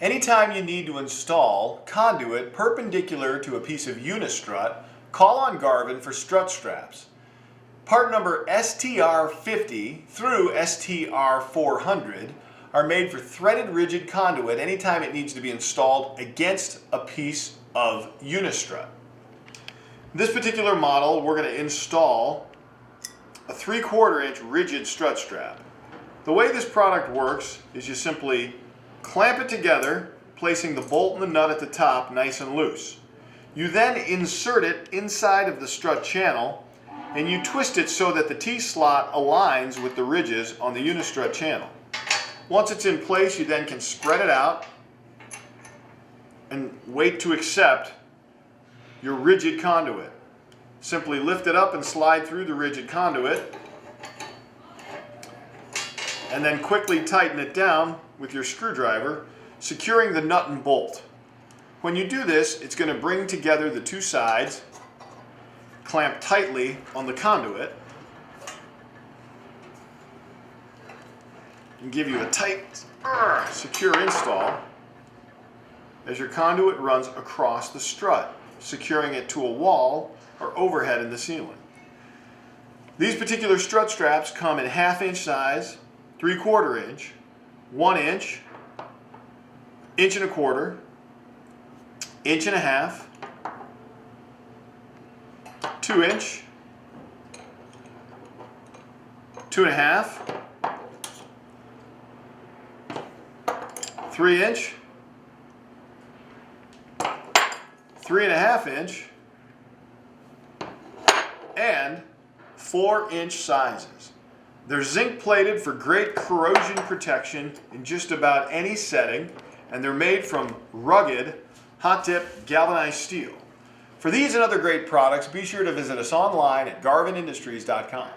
Anytime you need to install conduit perpendicular to a piece of unistrut, call on Garvin for strut straps. Part number STR50 through STR100 are made for threaded rigid conduit anytime it needs to be installed against a piece of unistrut. This particular model, we're going to install a 3/4 inch rigid strut strap. The way this product works is you simply clamp it together, placing the bolt and the nut at the top nice and loose. You then insert it inside of the strut channel and you twist it so that the T-slot aligns with the ridges on the unistrut channel. Once it's in place, you then can spread it out and wait to accept your rigid conduit. Simply lift it up and slide through the rigid conduit and then quickly tighten it down with your screwdriver, securing the nut and bolt. When you do this, it's going to bring together the two sides, clamp tightly on the conduit, and give you a tight, secure install as your conduit runs across the strut, securing it to a wall or overhead in the ceiling. These particular strut straps come in 1/2 inch size, 3/4 inch, 1 inch, 1.25 inch, 1.5 inch, 2 inch, 2.5, 3 inch, 3.5 inch, and 4 inch sizes. They're zinc plated for great corrosion protection in just about any setting, and they're made from rugged, hot dip galvanized steel. For these and other great products, be sure to visit us online at garvinindustries.com.